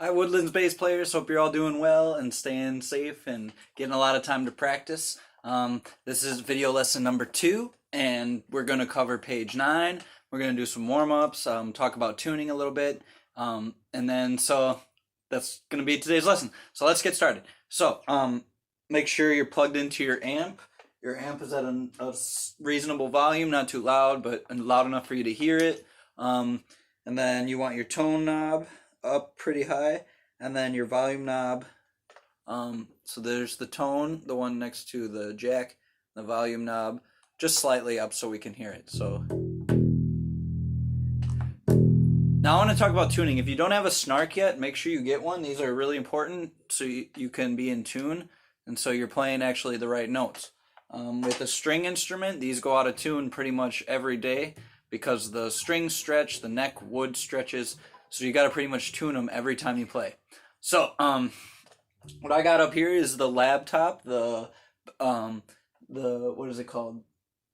Hi, Woodlands bass players. Hope you're all doing well and staying safe and getting a lot of time to practice. This is video lesson number 2, and we're going to cover page 9. We're going to do some warm-ups, talk about tuning a little bit, so that's going to be today's lesson. So let's get started. So make sure you're plugged into your amp. Your amp is at a reasonable volume, not too loud, but loud enough for you to hear it. And then you want your tone knob up pretty high, and then your volume knob. So there's the tone, the one next to the jack, the volume knob, just slightly up so we can hear it. So now I want to talk about tuning. If you don't have a snark yet, make sure you get one. These are really important so you can be in tune, and so you're playing actually the right notes. With a string instrument, these go out of tune pretty much every day because the strings stretch, the neck wood stretches, so you got to pretty much tune them every time you play. So what I got up here is the laptop, the what is it called?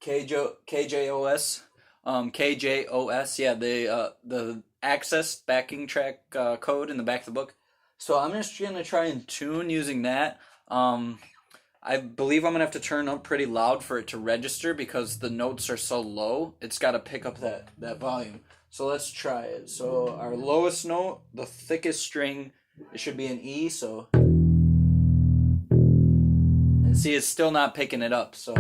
KJOS. KJOS, yeah, the Access backing track code in the back of the book. So I'm just gonna try and tune using that. I believe I'm gonna have to turn up pretty loud for it to register because the notes are so low. It's got to pick up that volume. So let's try it. So our lowest note, the thickest string, it should be an E. So, and see, it's still not picking it up. So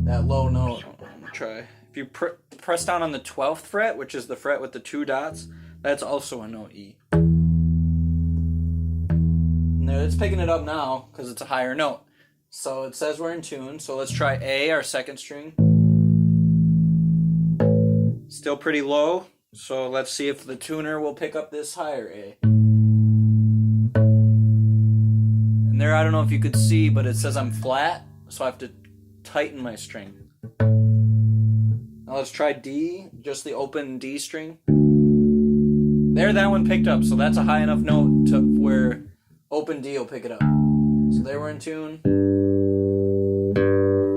that low note, I'm gonna try. If you press down on the 12th fret, which is the fret with the 2 dots, that's also a note E. And there, it's picking it up now because it's a higher note. So it says we're in tune. So let's try A, our second string. Still pretty low. So let's see if the tuner will pick up this higher A. And there, I don't know if you could see, but it says I'm flat. So I have to tighten my string. Now let's try D, just the open D string. There, that one picked up. So that's a high enough note to where open D will pick it up. So there we're in tune.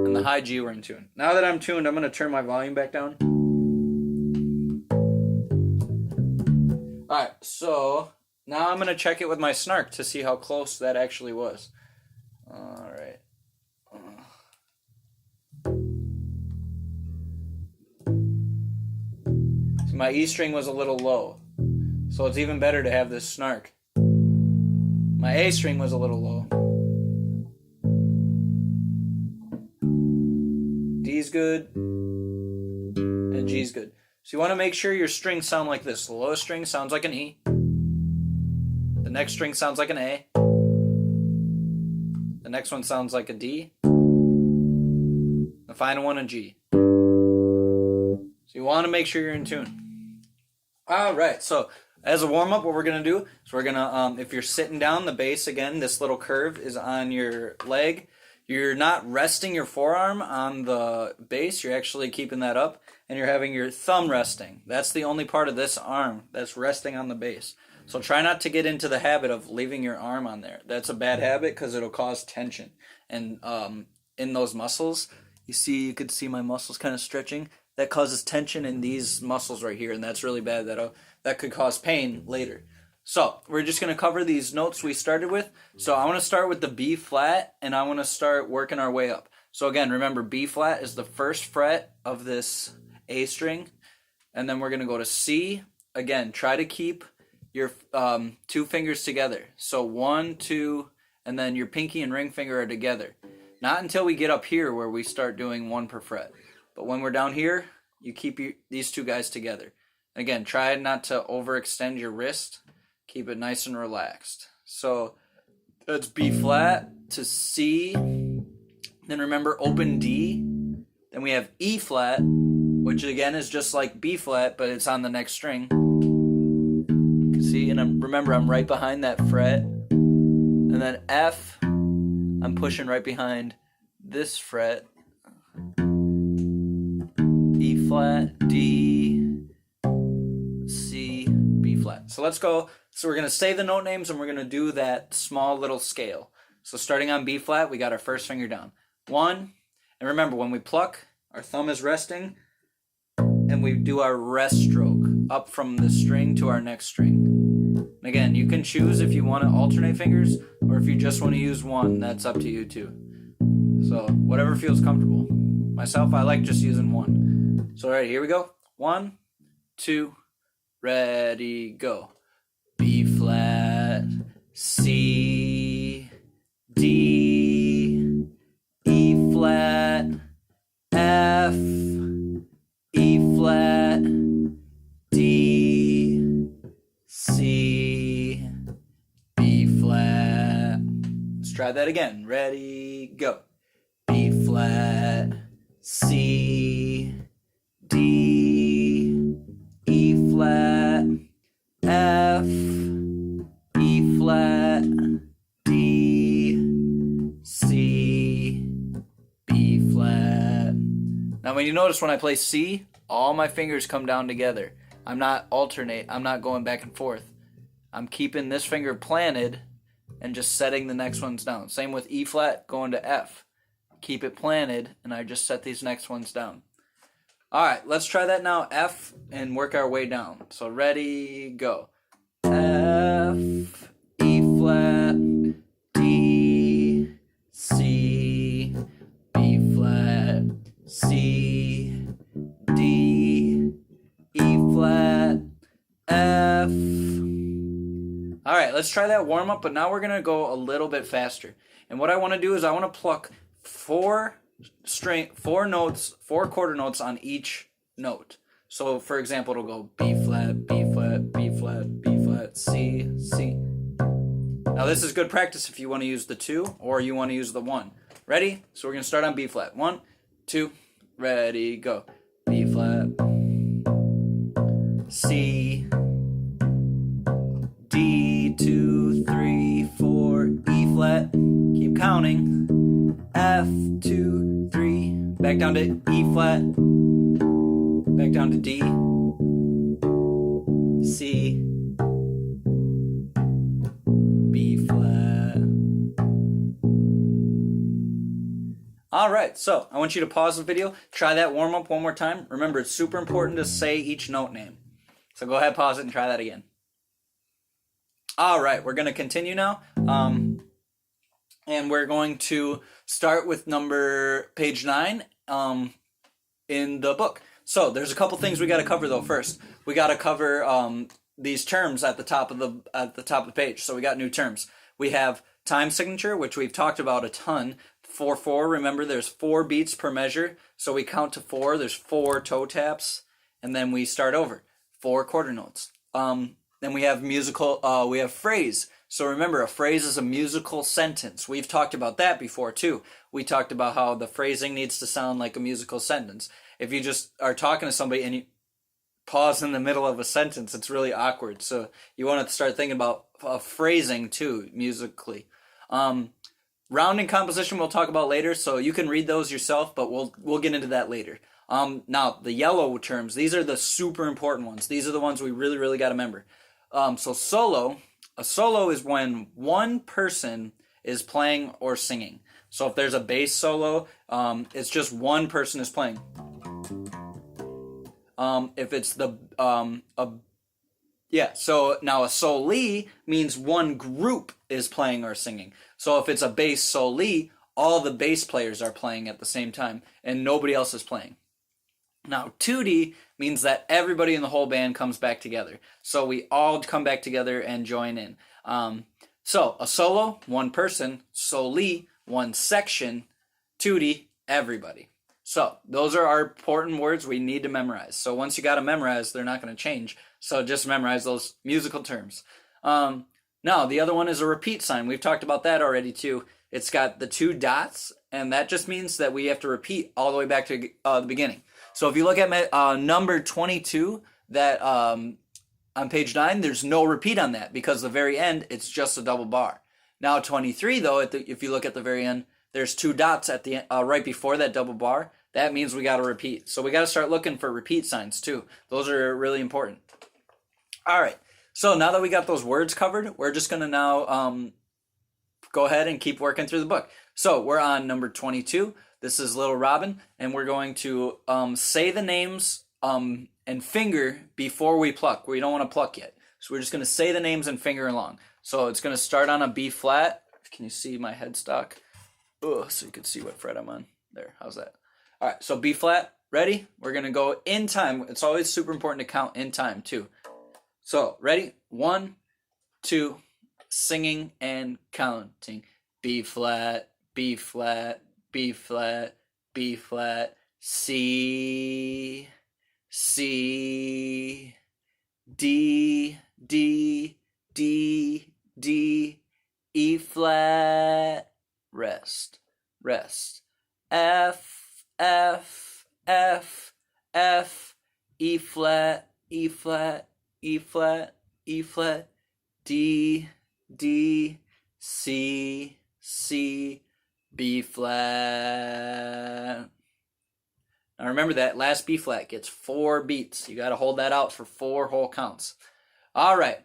And the high G we're in tune. Now that I'm tuned, I'm going to turn my volume back down. Alright, so now I'm going to check it with my snark to see how close that actually was. Alright. So my E string was a little low. So it's even better to have this snark. My A string was a little low. D's good. And G's good. So you want to make sure your strings sound like this. The lowest string sounds like an E. The next string sounds like an A. The next one sounds like a D. The final one a G. So you want to make sure you're in tune. Alright, so as a warm-up, what we're going to do is we're going to, if you're sitting down, the bass, again, this little curve is on your leg. You're not resting your forearm on the bass. You're actually keeping that up, and you're having your thumb resting. That's the only part of this arm that's resting on the bass. So try not to get into the habit of leaving your arm on there. That's a bad habit because it'll cause tension. And in those muscles, you could see my muscles kind of stretching. That causes tension in these muscles right here, and that's really bad. That could cause pain later. So we're just going to cover these notes we started with. So I want to start with the B flat, and I want to start working our way up. So again, remember B flat is the first fret of this A string, and then we're going to go to C. Again, try to keep your 2 fingers together. So 1, 2, and then your pinky and ring finger are together. Not until we get up here where we start doing 1 per fret. But when we're down here, you keep these 2 guys together. Again, try not to overextend your wrist. Keep it nice and relaxed. So that's B flat to C. Then remember open D. Then we have E flat, which again is just like B flat, but it's on the next string. See, and remember I'm right behind that fret. And then F, I'm pushing right behind this fret. E flat, D, C, B flat. So let's go. So we're going to say the note names and we're going to do that small little scale. So starting on B flat, we got our first finger down. 1, and remember when we pluck, our thumb is resting, and we do our rest stroke up from the string to our next string. Again, you can choose if you want to alternate fingers or if you just want to use one. That's up to you too. So whatever feels comfortable. Myself, I like just using one. So all right, here we go. 1, 2, ready, go. B flat, C, D, E flat, F, E flat, D, C, B flat. Let's try that again. Ready, go. B flat, C, D, E flat, F, E flat, D, C, B flat. Now when you notice when I play C, all my fingers come down together. I'm not going back and forth. I'm keeping this finger planted and just setting the next ones down. Same with E flat going to F. Keep it planted and I just set these next ones down. Alright, let's try that now, F, and work our way down. So ready, go. F, E flat, D, C, B flat, C, D, E flat, F. Alright, let's try that warm up, but now we're going to go a little bit faster. And what I want to do is I want to pluck four quarter notes on each note. So for example, it'll go B flat, B flat, B flat, B flat, C, C. Now this is good practice if you want to use the 2 or you want to use the 1. Ready? So we're going to start on B flat. 1, 2, ready, go. B flat, C, D, 2, 3, 4, E flat. Keep counting. F, 2, 3, back down to E flat, back down to D, C, B flat. Alright, so I want you to pause the video, try that warm up one more time. Remember, it's super important to say each note name. So go ahead, pause it, and try that again. Alright, we're going to continue now. And we're going to start with page 9 in the book. So there's a couple things we got to cover though. First, we got to cover these terms at the top of the page. So we got new terms. We have time signature, which we've talked about a ton. 4/4. Remember, there's 4 beats per measure. So we count to 4. There's 4 toe taps, and then we start over. 4 quarter notes. Then we have we have phrase. So remember, a phrase is a musical sentence. We've talked about that before too. We talked about how the phrasing needs to sound like a musical sentence. If you just are talking to somebody and you pause in the middle of a sentence, it's really awkward. So you want to start thinking about phrasing too, musically. Rounding composition we'll talk about later, so you can read those yourself, but we'll get into that later. Now, the yellow terms, these are the super important ones. These are the ones we really, really got to remember. So solo. A solo is when one person is playing or singing. So if there's a bass solo, it's just one person is playing. If it's so now a soli means one group is playing or singing. So if it's a bass soli, all the bass players are playing at the same time and nobody else is playing. Now, tutti means that everybody in the whole band comes back together. So we all come back together and join in. So a solo, one person, soli, one section, tutti, everybody. So those are our important words we need to memorize. So once you got to memorize, they're not going to change. So just memorize those musical terms. Now, the other one is a repeat sign. We've talked about that already too. It's got the 2 dots, and that just means that we have to repeat all the way back to the beginning. So if you look at number 22, that on page 9, there's no repeat on that because the very end, it's just a double bar. Now 23, though, if you look at the very end, there's 2 dots at the right before that double bar. That means we got to repeat. So we got to start looking for repeat signs too. Those are really important. All right. So now that we got those words covered, we're just going to now go ahead and keep working through the book. So we're on number 22. This is Little Robin, and we're going to say the names and finger before we pluck. We don't want to pluck yet. So we're just going to say the names and finger along. So it's going to start on a B flat. Can you see my headstock? Oh, so you can see what fret I'm on. There, how's that? All right, so B flat, ready? We're going to go in time. It's always super important to count in time too. So, ready? 1, 2, singing and counting. B flat, B flat, B flat, B flat, C, C, D, D, D, D, E flat, rest, rest, F, F, F, F, E flat, E flat, E flat, E flat, D, D, C, C, B flat. Now remember that last B flat gets 4 beats. You got to hold that out for 4 whole counts. All right.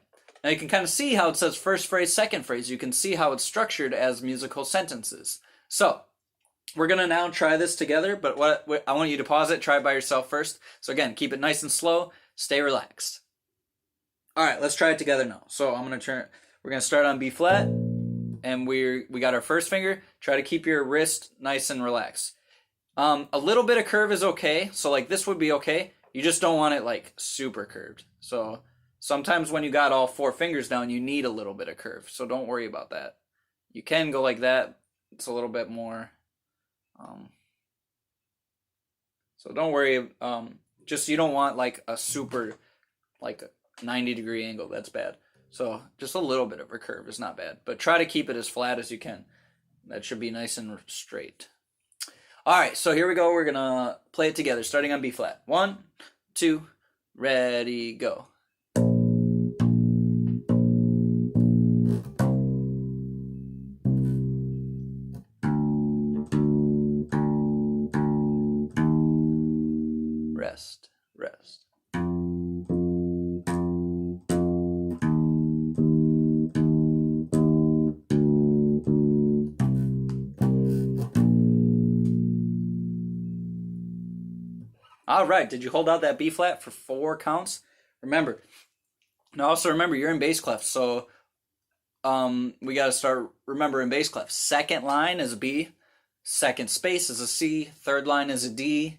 Now you can kind of see how it says first phrase, second phrase. You can see how it's structured as musical sentences. So we're going to now try this together, but what I want you to pause it, try it by yourself first. So again, keep it nice and slow, stay relaxed. All right, let's try it together now. So we're going to start on B flat, and we got our first finger. Try to keep your wrist nice and relaxed. A little bit of curve is okay. So like this would be okay. You just don't want it like super curved. So sometimes when you got all 4 fingers down, you need a little bit of curve. So don't worry about that. You can go like that. It's a little bit more. So don't worry. Just you don't want like a super, like a 90-degree angle. That's bad. So just a little bit of a curve is not bad. But try to keep it as flat as you can. That should be nice and straight. All right, so here we go. We're going to play it together, starting on B flat. 1, 2, ready, go. Rest, rest. All right, did you hold out that B flat for 4 counts? Remember. Now also remember, you're in bass clef, so we got to start, remember, in bass clef. Second line is a B, second space is a C, third line is a D,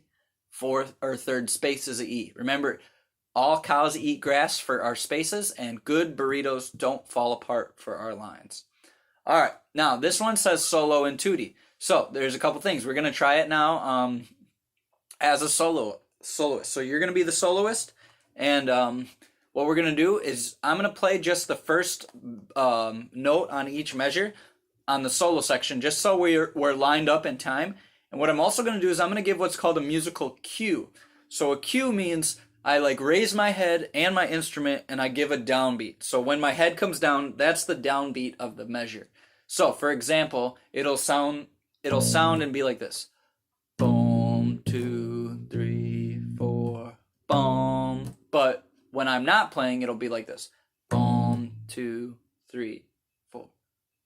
fourth or third space is a E. Remember, all cows eat grass for our spaces, and good burritos don't fall apart for our lines. All right, now this one says solo and tutti. So there's a couple things. We're going to try it now as a soloist. So you're going to be the soloist, and what we're going to do is I'm going to play just the first note on each measure on the solo section, just so we're lined up in time. And what I'm also going to do is I'm going to give what's called a musical cue. So a cue means I like raise my head and my instrument and I give a downbeat. So when my head comes down, that's the downbeat of the measure. So for example, it'll sound and be like this. Boom, 2, 3, 4, boom. But when I'm not playing, it'll be like this. Boom, 2, 3, 4,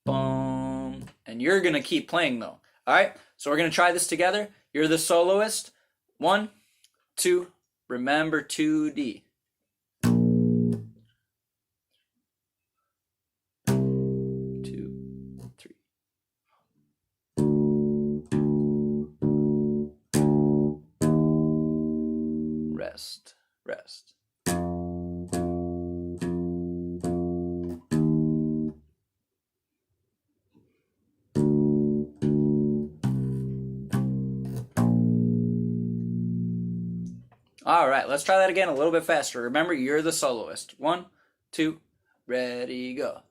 boom. And you're going to keep playing though. All right, so we're going to try this together. You're the soloist. 1, 2, remember 2D. 2, 3. Rest, rest. All right, let's try that again a little bit faster. Remember, you're the soloist. 1, 2, ready, go.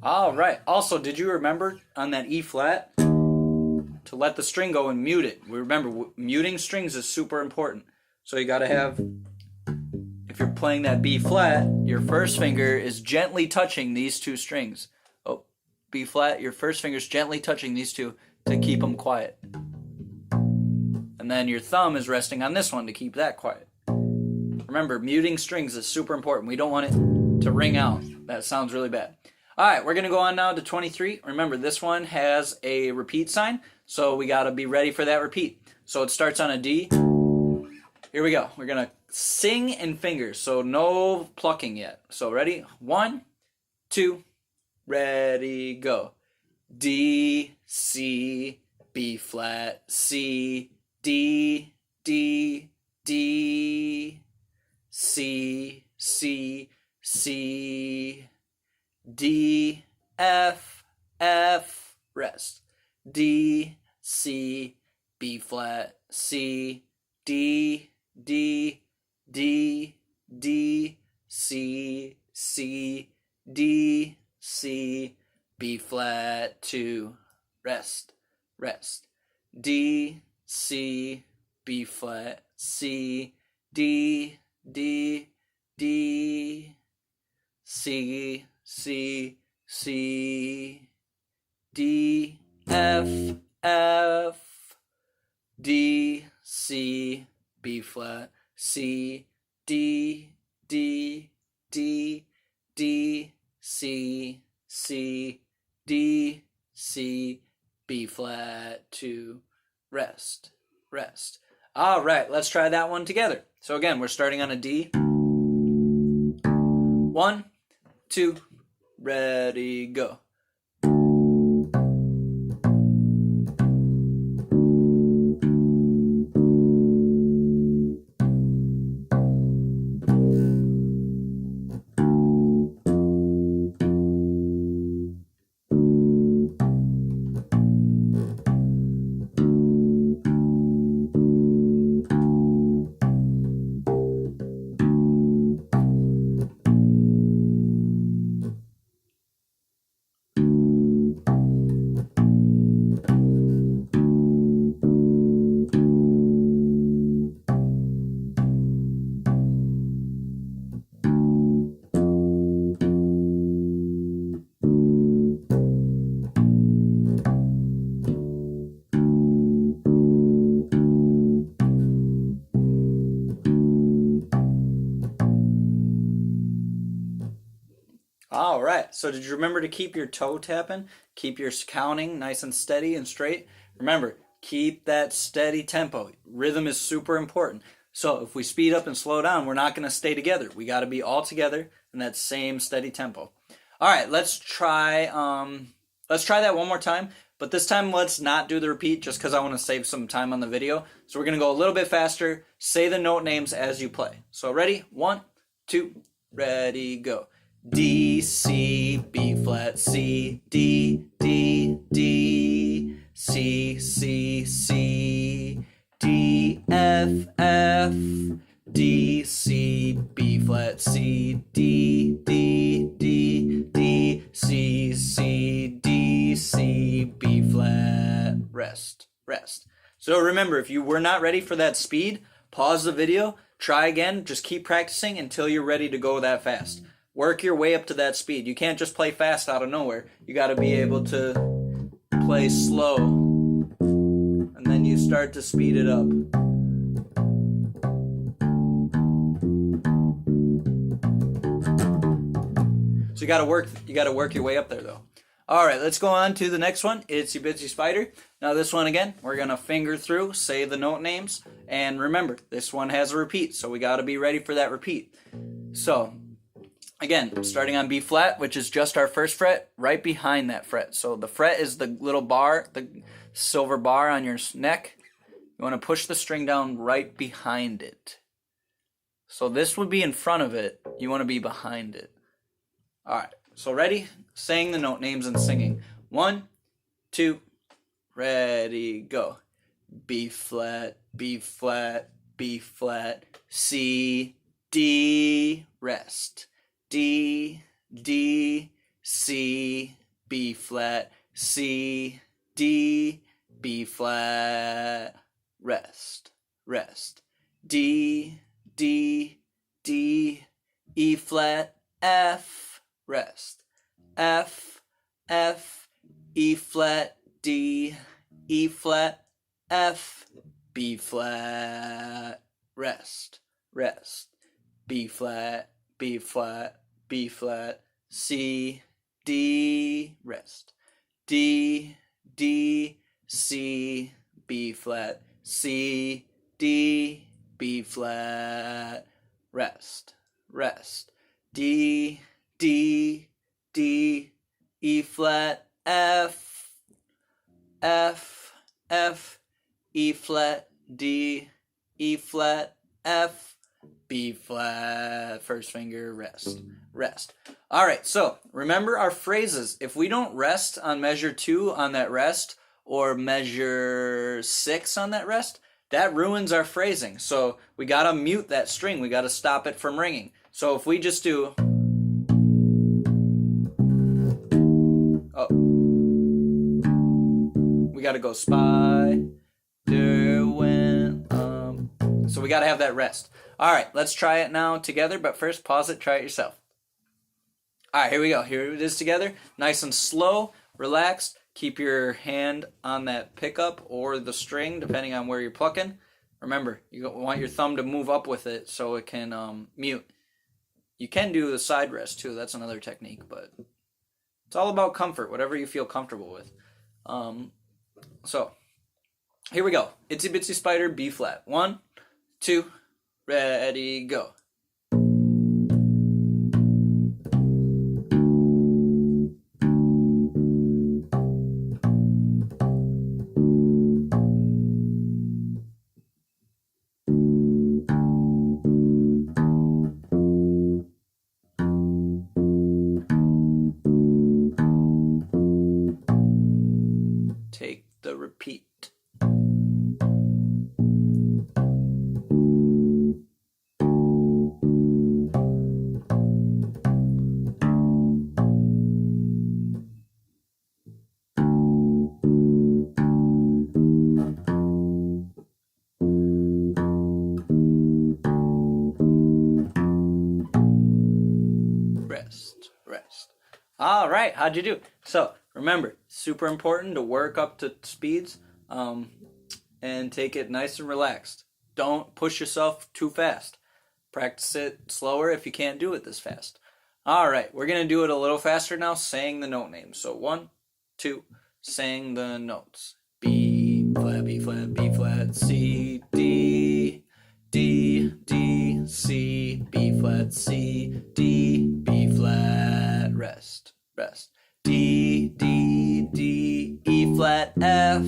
All right. Also, did you remember on that E flat to let the string go and mute it? Remember, muting strings is super important. So you got to have, if you're playing that B flat, your first finger is gently touching these 2 strings. Oh, B flat, your first finger is gently touching these 2. to keep them quiet. And then your thumb is resting on this one to keep that quiet. Remember, muting strings is super important. We don't want it to ring out. That sounds really bad. All right, we're going to go on now to 23. Remember, this one has a repeat sign, so we got to be ready for that repeat. So it starts on a D. Here we go. We're going to sing in fingers, so no plucking yet. So ready? 1, 2, ready, go. D, C, B flat, C, D, D, D, C, C, C, D, F, F, rest. D, C, B flat, C, D, D, D, D, C, C, D, C, B flat, 2, rest, rest. D, C, B flat, C, D, D, D, C, C, C, D, F, F, D, C, B flat, C, D, D, D, D, C, C, D, C, B flat, 2, rest, rest. All right, let's try that one together. So again, we're starting on a D. 1, 2, ready, go. All right, so did you remember to keep your toe tapping? Keep your counting nice and steady and straight. Remember, keep that steady tempo. Rhythm is super important. So if we speed up and slow down, we're not going to stay together. We got to be all together in that same steady tempo. All right, let's try that one more time. But this time, let's not do the repeat just because I want to save some time on the video. So we're going to go a little bit faster. Say the note names as you play. So ready? 1, 2, ready, go. D, C, B flat, C, D, D, D, C, C, C, D, F, F, D, C, B flat, C, D, D, D, D, C, C, D, C, B flat, rest, rest. So remember, if you were not ready for that speed, pause the video, try again, just keep practicing until you're ready to go that fast. Work your way up to that speed. You can't just play fast out of nowhere. You got to be able to play slow, and then you start to speed it up. So you got to work your way up there though. All right, let's go on to the next one. Itsy Bitsy Spider. Now this one again, we're going to finger through, say the note names, and remember, this one has a repeat, so we got to be ready for that repeat. So again, starting on B flat, which is just our first fret, right behind that fret. So the fret is the little bar, the silver bar on your neck. You want to push the string down right behind it. So this would be in front of it. You want to be behind it. All right, so ready? Saying the note names and singing. 1, 2, ready, go. B flat, B flat, B flat, C, D, rest. D, D, C, B flat, C, D, B flat, rest, rest. D, D, D, E flat, F, rest. F, F, E flat, D, E flat, F, B flat, rest, rest, B flat, B flat, B flat, C, D, rest, D, D, C, B flat, C, D, B flat, rest, rest, D, D, D, E flat, F, F, F, E flat, D, E flat, F, B flat, first finger, rest, rest. All right, so remember our phrases. If we don't rest on measure 2 on that rest, or measure 6 on that rest, that ruins our phrasing. So we gotta mute that string. We gotta stop it from ringing. So if we just do, oh, we gotta go spider went so we gotta have that rest. All right, let's try it now together, but first pause it, try it yourself. All right, here we go. Here it is together. Nice and slow, relaxed. Keep your hand on that pickup or the string, depending on where you're plucking. Remember, you want your thumb to move up with it so it can mute. You can do the side rest too. That's another technique, but it's all about comfort, whatever you feel comfortable with. So here we go. Itsy Bitsy Spider, B flat. 1, 2, ready, go. Take the repeat. Rest, rest. All right, how'd you do? So remember, super important to work up to speeds and take it nice and relaxed. Don't push yourself too fast. Practice it slower if you can't do it this fast. All right, we're going to do it a little faster now, saying the note names. So 1, 2, saying the notes. B flat, B flat, B flat, C, D, D, D, C, B flat, C, D, B flat, rest, rest. D, D, D, E flat, F,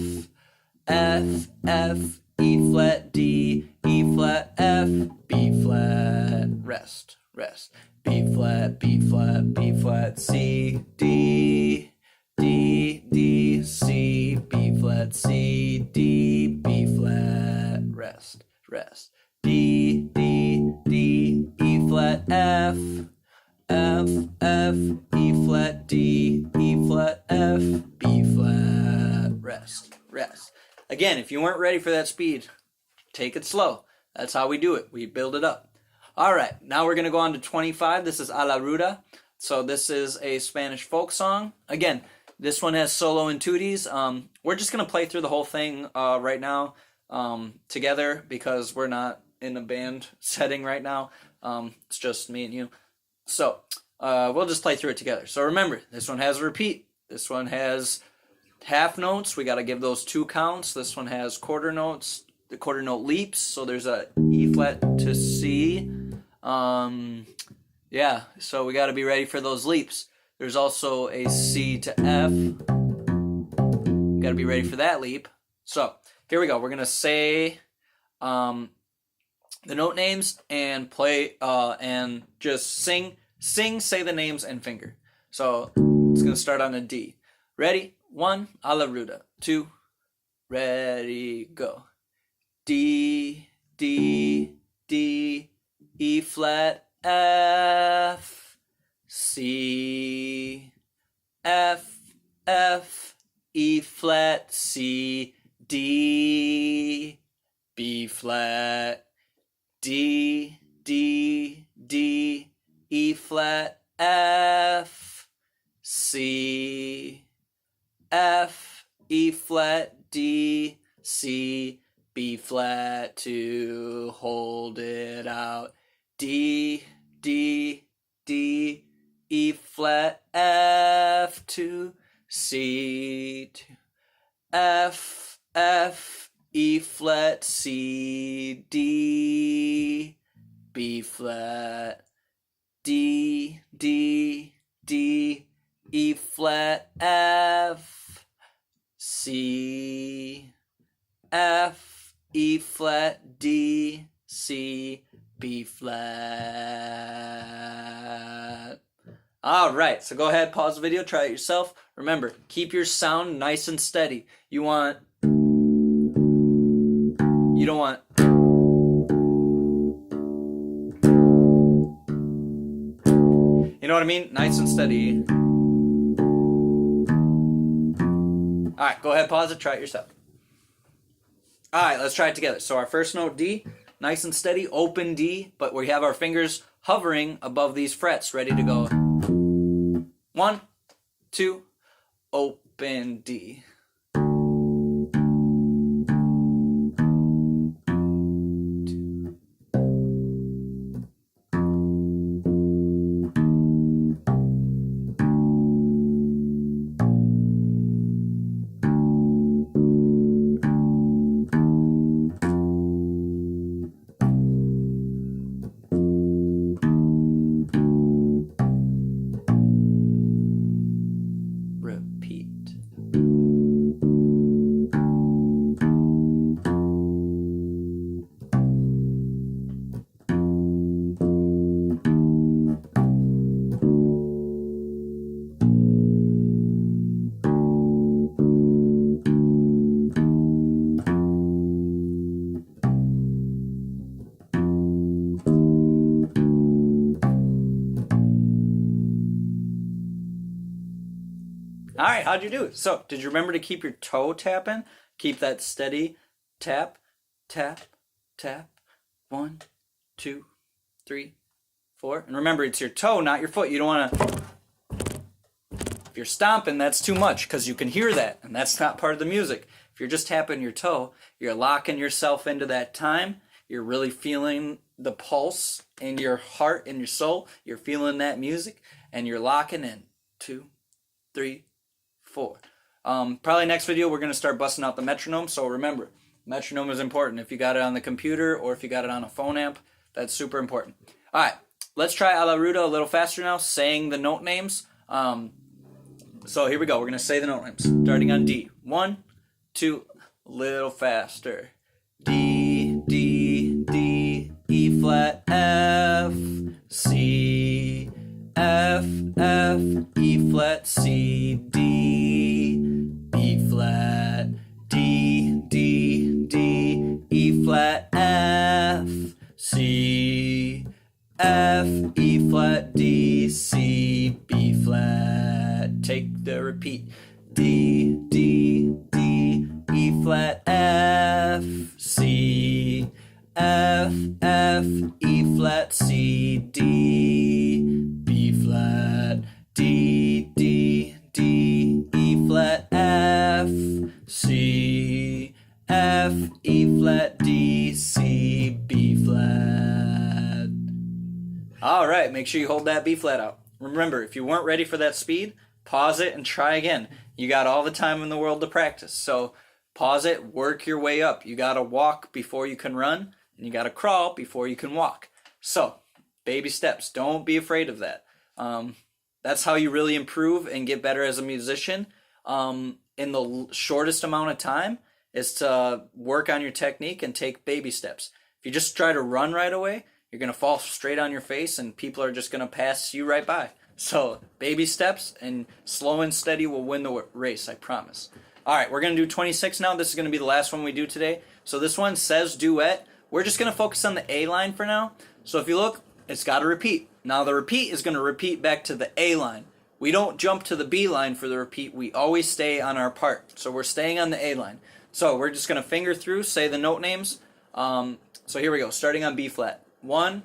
F, F, E flat, D, E flat, F, B flat, rest, rest. B flat, B flat, B flat, C, D, D, D, C, B flat, C, D, B flat, rest, rest. D, D, D, E flat, F, F, F, E flat, D, E flat, F, B flat, rest, rest. Again, if you weren't ready for that speed, take it slow. That's how we do it. We build it up. All right, now we're going to go on to 25. This is A la Ruda. So this is a Spanish folk song. Again, this one has solo and tutis. We're just going to play through the whole thing right now together because we're not in a band setting right now. It's just me and you. So we'll just play through it together. So remember, this one has a repeat. This one has half notes. We got to give those 2 counts. This one has quarter notes. The quarter note leaps. So there's a E flat to C. Yeah, so we got to be ready for those leaps. There's also a C to F. Got to be ready for that leap. So here we go. We're gonna say the note names and play and just sing, say the names and finger. So it's gonna start on a D. Ready? 1, a la Ruda. 2, ready, go. D, D, D, E flat, F, C, F, F, E flat, C, D, B flat, D, D, D, E flat, F, C, F, E flat, D, C, B flat 2, hold it out, D, D, D, E flat, F 2, C 2, F, F, E flat, C, D, B flat, D, D, D, E flat, F, C, F, E flat, D, C, B flat. All right, so go ahead, pause the video, try it yourself. Remember, keep your sound nice and steady. You don't want, you know what I mean? Nice and steady. All right, go ahead, pause it, try it yourself. All right, let's try it together. So our first note, D, nice and steady, open D, but we have our fingers hovering above these frets, ready to go. 1, 2, open D. Repeat. All right, how'd you do? So, did you remember to keep your toe tapping? Keep that steady tap, tap, tap. 1, 2, 3, 4. And remember, it's your toe, not your foot. You don't want to... If you're stomping, that's too much because you can hear that, and that's not part of the music. If you're just tapping your toe, you're locking yourself into that time. You're really feeling the pulse in your heart and your soul. You're feeling that music, and you're locking in. 2, 3, 4. Probably next video we're going to start busting out the metronome. So remember, metronome is important. If you got it on the computer or if you got it on a phone amp, that's super important. All right, let's try a la Ruda a little faster now, saying the note names. So here we go. We're going to say the note names, starting on D. 1, 2, a little faster. D, D, D, E flat, F, C, F, F, E flat, C, D, B flat, D, D, D, E flat, F, C, F, E flat, D, C, B flat. Take the repeat. D, D, D, E flat, F, C, F, F, E flat, C, D, B flat, D, D, D, E flat, F, C, F, E flat, D, C, B flat. All right, make sure you hold that B flat out. Remember, if you weren't ready for that speed, pause it and try again. You got all the time in the world to practice. So pause it, work your way up. You got to walk before you can run, and you got to crawl before you can walk. So baby steps. Don't be afraid of that. That's how you really improve and get better as a musician. In the shortest amount of time is to work on your technique and take baby steps. If you just try to run right away, you're going to fall straight on your face and people are just going to pass you right by. So baby steps and slow and steady will win the race, I promise. All right, we're going to do 26 now. This is going to be the last one we do today. So this one says duet. We're just going to focus on the A line for now. So if you look, it's got to repeat. Now the repeat is going to repeat back to the A line. We don't jump to the B line for the repeat. We always stay on our part. So we're staying on the A line. So we're just going to finger through, say the note names. So here we go, starting on B flat. 1,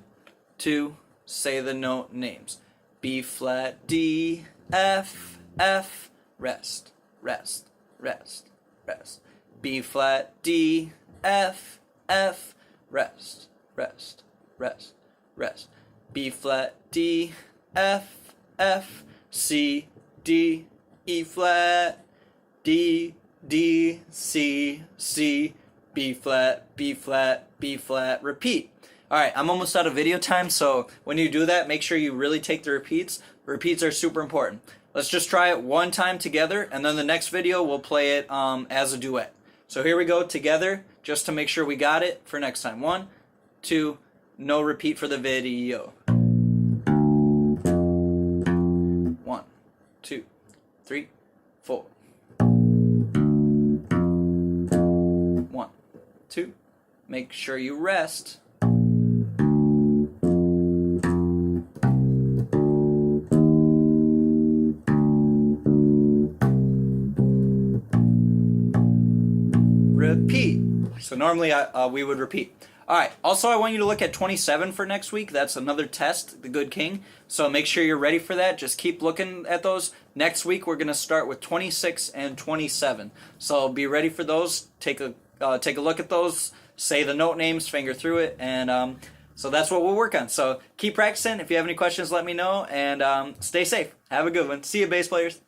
2, say the note names. B flat, D, F, F, rest, rest, rest, rest. B flat, D, F, F, rest, rest, rest, rest. B flat, D, F, F, C, D, E flat, D, D, C, C, B flat, B flat, B flat, repeat. Alright, I'm almost out of video time, so when you do that, make sure you really take the repeats. Repeats are super important. Let's just try it one time together, and then the next video we'll play it as a duet. So here we go together, just to make sure we got it for next time. 1, 2, no repeat for the video. 1, 2, 3, 4. 1, 2, make sure you rest. Repeat. So normally we would repeat. Alright, also I want you to look at 27 for next week. That's another test, the Good King. So make sure you're ready for that. Just keep looking at those. Next week we're going to start with 26 and 27. So be ready for those. Take a look at those. Say the note names, finger through it, and so that's what we'll work on. So keep practicing. If you have any questions, let me know, and stay safe. Have a good one. See you, bass players.